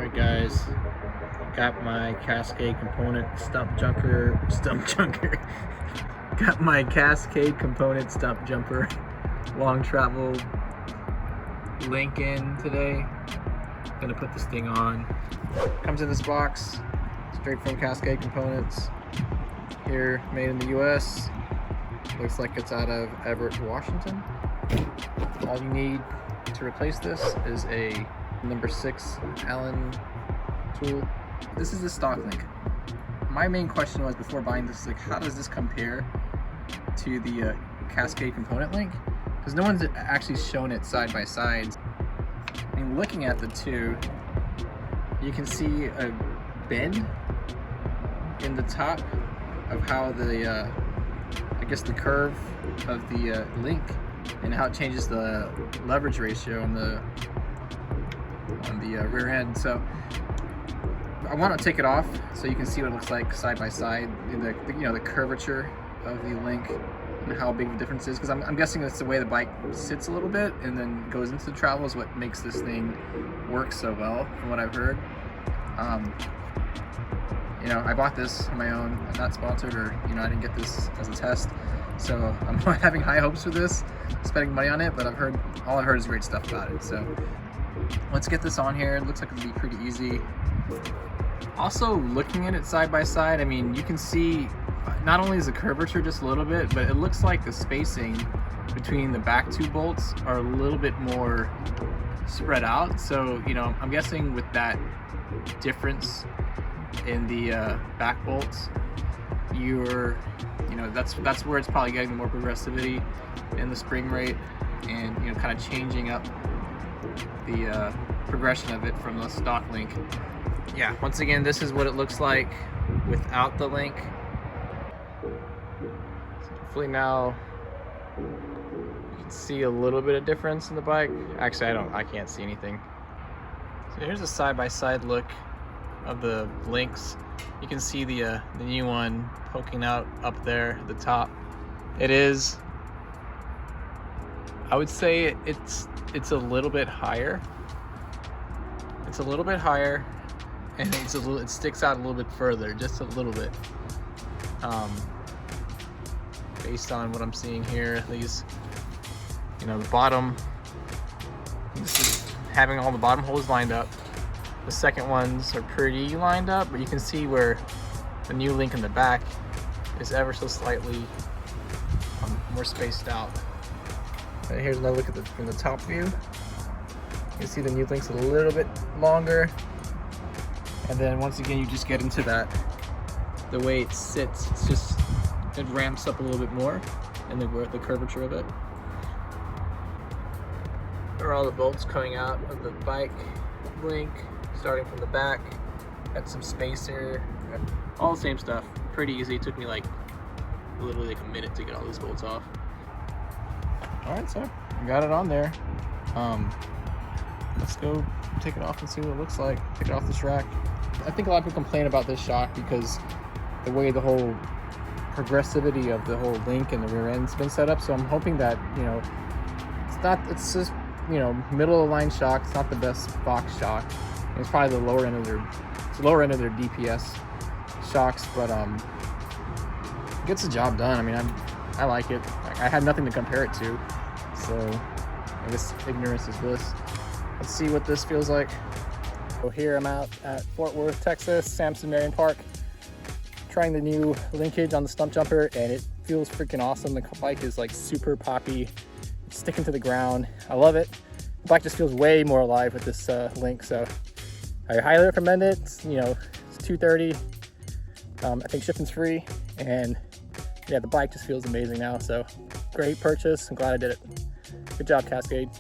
Alright guys, got my Cascade component Stumpjumper, got my Cascade component Stumpjumper long travel link in today. Gonna put this thing on. Comes in this box, straight from Cascade Components. Here, made in the US. Looks like it's out of Everett, Washington. All you need to replace this is a number 6 Allen tool. This is the stock link. My main question was before buying this, like, how does this compare to the Cascade component link? Because no one's actually shown it side by side. I mean, looking at the two, you can see a bend in the top of how the I guess the curve of the link and how it changes the leverage ratio on the rear end. So I want to take it off so you can see what it looks like side by side, the curvature of the link and how big the difference is, because I'm guessing that's the way the bike sits a little bit and then goes into the travel is what makes this thing work so well, from what I've heard. I bought this on my own. I'm not sponsored, or I didn't get this as a test, so I'm not having high hopes for this, spending money on it, but all I've heard is great stuff about it. So let's get this on here. It looks like it'll be pretty easy. Also, looking at it side by side, I mean, you can see not only is the curvature just a little bit, but it looks like the spacing between the back two bolts are a little bit more spread out. So, I'm guessing with that difference in the back bolts, that's where it's probably getting the more progressivity in the spring rate, and kind of changing up the progression of it from the stock link. Yeah, once again, this is what it looks like without the link. So hopefully now you can see a little bit of difference in the bike. Actually, I can't see anything. So here's a side-by-side look of the links. You can see the new one poking out up there at the top. It is, I would say it's a little bit higher. It's a little bit higher, and it sticks out a little bit further, just a little bit. Based on what I'm seeing here, these, the bottom, this is having all the bottom holes lined up. The second ones are pretty lined up, but you can see where the new link in the back is ever so slightly more spaced out. And here's another look at from the top view. You can see the new link's a little bit longer. And then once again, you just get into that, the way it sits, it ramps up a little bit more, and the curvature of it. There are all the bolts coming out of the bike link, starting from the back. Got some spacer, all the same stuff. Pretty easy. It took me literally a minute to get all these bolts off. All right, so got it on there. Let's go take it off and see what it looks like. Take it off this rack. I think a lot of people complain about this shock because the way the whole progressivity of the whole link and the rear end's been set up. So I'm hoping that it's just middle of the line shock. It's not the best box shock. It's probably the lower end of their DPS shocks, but it gets the job done. I mean, I like it. I had nothing to compare it to, so I guess ignorance is bliss. Let's see what this feels like. So here I'm out at Fort Worth, Texas, Samson Marion Park, trying the new linkage on the Stumpjumper, and it feels freaking awesome. The bike is super poppy, it's sticking to the ground. I love it. The bike just feels way more alive with this link, so I highly recommend it. It's $230. I think shipping's free, and yeah, the bike just feels amazing now. So great purchase. I'm glad I did it. Good job, Cascade.